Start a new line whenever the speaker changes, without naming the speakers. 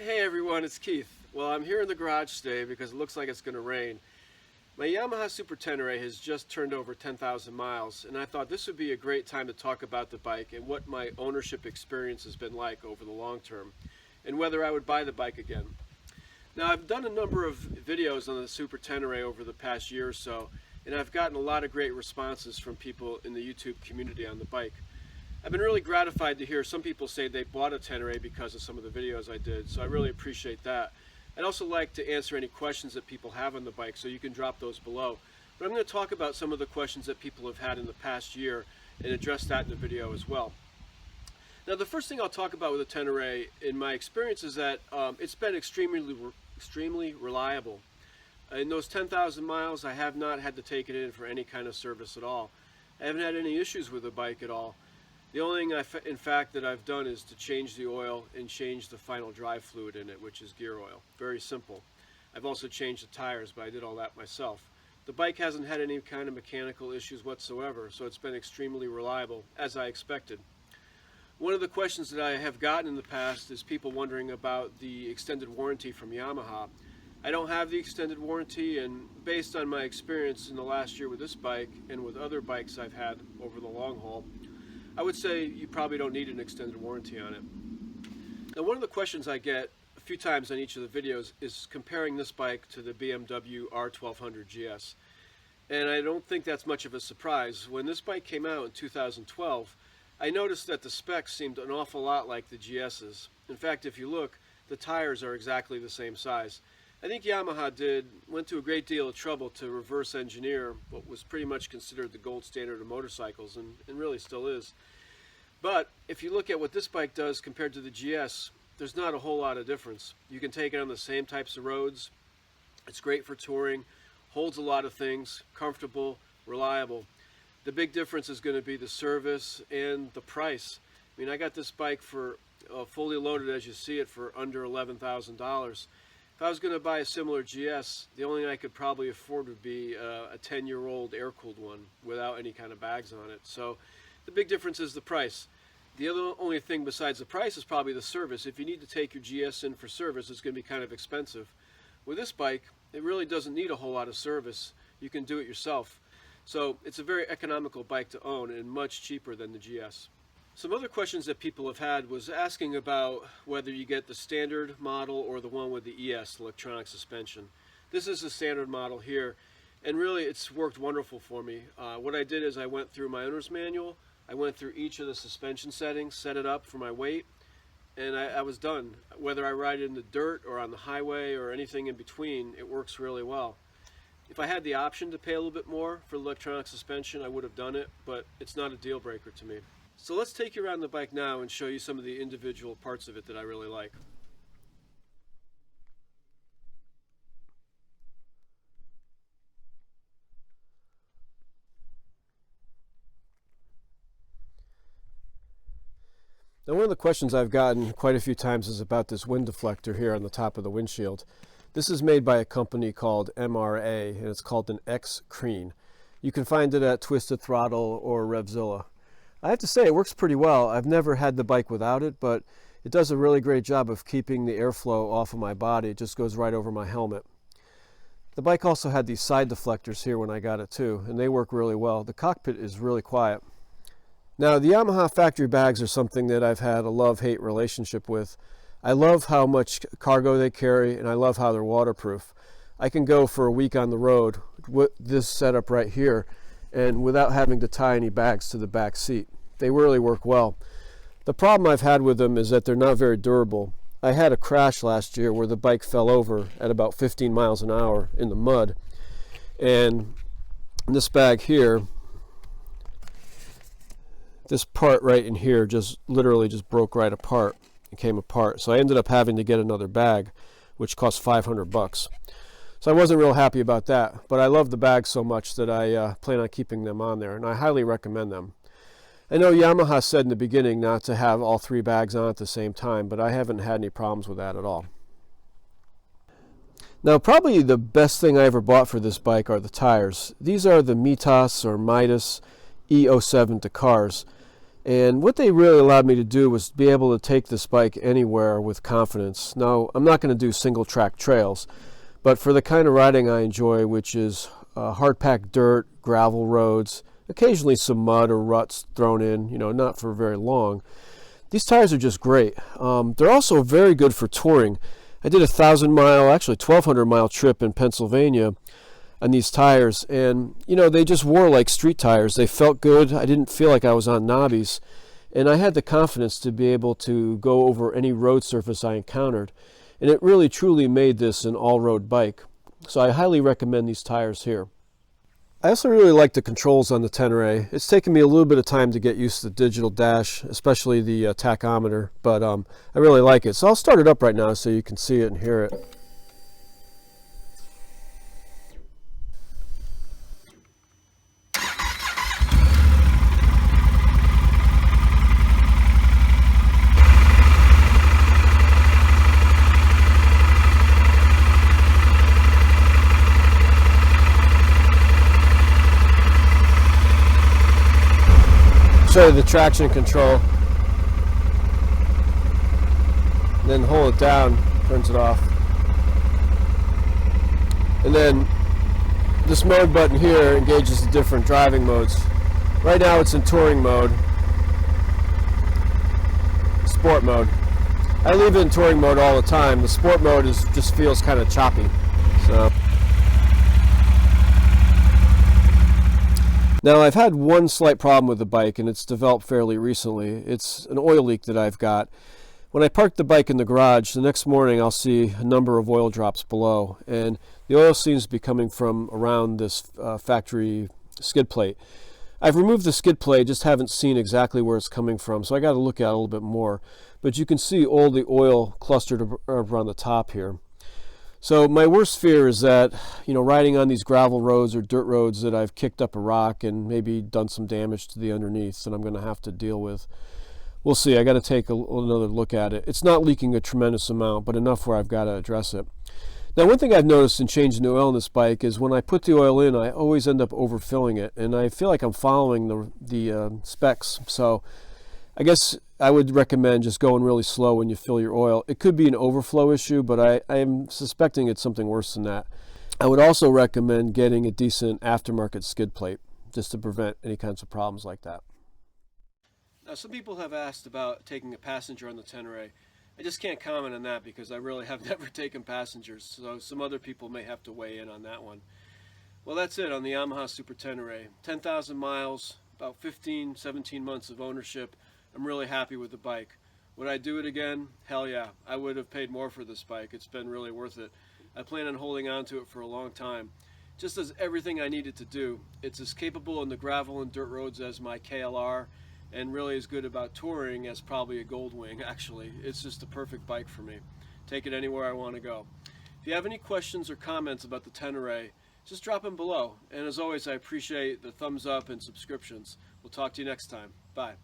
Hey everyone, it's Keith. Well, I'm here in the garage today because it looks like it's going to rain. My Yamaha Super Tenere has just turned over 10,000 miles, and I thought this would be a great time to talk about the bike and what my ownership experience has been like over the long term, and whether I would buy the bike again. Now, I've done a number of videos on the Super Tenere over the past year or so, and I've gotten a lot of great responses from people in the YouTube community on the bike. I've been really gratified to hear some people say they bought a Tenere because of some of the videos I did, so I really appreciate that. I'd also like to answer any questions that people have on the bike, so you can drop those below. But I'm going to talk about some of the questions that people have had in the past year and address that in the video as well. Now, the first thing I'll talk about with the Tenere, in my experience, is that it's been extremely reliable. In those 10,000 miles, I have not had to take it in for any kind of service at all. I haven't had any issues with the bike at all. The only thing, in fact, that I've done is to change the oil and change the final drive fluid in it, which is gear oil. Very simple. I've also changed the tires, but I did all that myself. The bike hasn't had any kind of mechanical issues whatsoever, so it's been extremely reliable, as I expected. One of the questions that I have gotten in the past is people wondering about the extended warranty from Yamaha. I don't have the extended warranty, and based on my experience in the last year with this bike and with other bikes I've had over the long haul, I would say you probably don't need an extended warranty on it. Now, one of the questions I get a few times on each of the videos is comparing this bike to the Bmw Are 1200 GS. And I don't think that's much of a surprise. When this bike came out in 2012, I noticed that the specs seemed an awful lot like the GS's. In fact, if you look, the tires are exactly the same size. I think Yamaha went to a great deal of trouble to reverse engineer what was pretty much considered the gold standard of motorcycles, and really still is. But if you look at what this bike does compared to the GS, there's not a whole lot of difference. You can take it on the same types of roads. It's great for touring, holds a lot of things, comfortable, reliable. The big difference is going to be the service and the price. I mean, I got this bike for fully loaded, as you see it, for under $11,000. If I was going to buy a similar GS, the only thing I could probably afford would be a 10-year-old air-cooled one without any kind of bags on it. So the big difference is the price. The only thing besides the price is probably the service. If you need to take your GS in for service, it's going to be kind of expensive. With this bike, it really doesn't need a whole lot of service. You can do it yourself. So it's a very economical bike to own and much cheaper than the GS. Some other questions that people have had was asking about whether you get the standard model or the one with the ES, electronic suspension. This is the standard model here, and really it's worked wonderful for me. What I did is I went through my owner's manual, I went through each of the suspension settings, set it up for my weight, and I was done. Whether I ride it in the dirt or on the highway or anything in between, it works really well. If I had the option to pay a little bit more for electronic suspension, I would have done it, but it's not a deal breaker to me. So let's take you around the bike now and show you some of the individual parts of it that I really like. Now, one of the questions I've gotten quite a few times is about this wind deflector here on the top of the windshield. This is made by a company called MRA, and it's called an x-creen. You can find it at Twisted Throttle or Revzilla. I have to say it works pretty well. I've never had the bike without it, but it does a really great job of keeping the airflow off of my body. It just goes right over my helmet. The bike also had these side deflectors here when I got it too, and they work really well. The cockpit is really quiet. Now, the Yamaha factory bags are something that I've had a love-hate relationship with. I love how much cargo they carry, and I love how they're waterproof. I can go for a week on the road with this setup right here, and without having to tie any bags to the back seat. They really work well. The problem I've had with them is that they're not very durable. I had a crash last year where the bike fell over at about 15 miles an hour in the mud, and this bag here, this part right in here just literally just broke right apart and came apart. So I ended up having to get another bag, which cost $500. So I wasn't real happy about that, but I love the bags so much that I plan on keeping them on there, and I highly recommend them. I know Yamaha said in the beginning not to have all three bags on at the same time, but I haven't had any problems with that at all. Now, probably the best thing I ever bought for this bike are the tires. These are the Mitas or Midas E07 Dakars. And what they really allowed me to do was be able to take this bike anywhere with confidence. Now, I'm not going to do single track trails, but for the kind of riding I enjoy, which is hard-packed dirt, gravel roads, occasionally some mud or ruts thrown in, not for very long, these tires are just great. They're also very good for touring. I did a 1,000-mile, actually 1,200-mile trip in Pennsylvania on these tires, and they just wore like street tires. They felt good. I didn't feel like I was on knobbies, and I had the confidence to be able to go over any road surface I encountered, and it really truly made this an all-road bike. So I highly recommend these tires here. I also really like the controls on the Tenere. It's taken me a little bit of time to get used to the digital dash, especially the tachometer, but I really like it. So I'll start it up right now so you can see it and hear it. Show you the traction control, then hold it down, turns it off, and then this mode button here engages the different driving modes. Right now it's in touring mode, sport mode. I leave it in touring mode all the time. The sport mode just feels kind of choppy. So now, I've had one slight problem with the bike, and it's developed fairly recently. It's an oil leak that I've got. When I park the bike in the garage, the next morning I'll see a number of oil drops below, and the oil seems to be coming from around this factory skid plate. I've removed the skid plate, just haven't seen exactly where it's coming from, so I got to look at it a little bit more. But you can see all the oil clustered around the top here. So my worst fear is that, riding on these gravel roads or dirt roads that I've kicked up a rock and maybe done some damage to the underneath that I'm going to have to deal with. We'll see. I got to take another look at it. It's not leaking a tremendous amount, but enough where I've got to address it. Now, one thing I've noticed in changing the oil on this bike is when I put the oil in, I always end up overfilling it, and I feel like I'm following the specs. So I guess I would recommend just going really slow when you fill your oil. It could be an overflow issue, but I'm suspecting it's something worse than that. I would also recommend getting a decent aftermarket skid plate just to prevent any kinds of problems like that. Now, some people have asked about taking a passenger on the Tenere. I just can't comment on that because I really have never taken passengers, so some other people may have to weigh in on that one. Well, that's it on the Yamaha Super Tenere. 10,000 miles, about 15, 17 months of ownership. I'm really happy with the bike. Would I do it again? Hell yeah. I would have paid more for this bike. It's been really worth it. I plan on holding on to it for a long time. Just does everything I needed to do. It's as capable on the gravel and dirt roads as my KLR, and really as good about touring as probably a Goldwing, actually. It's just a perfect bike for me. Take it anywhere I want to go. If you have any questions or comments about the Tenere, just drop them below. And as always, I appreciate the thumbs up and subscriptions. We'll talk to you next time. Bye.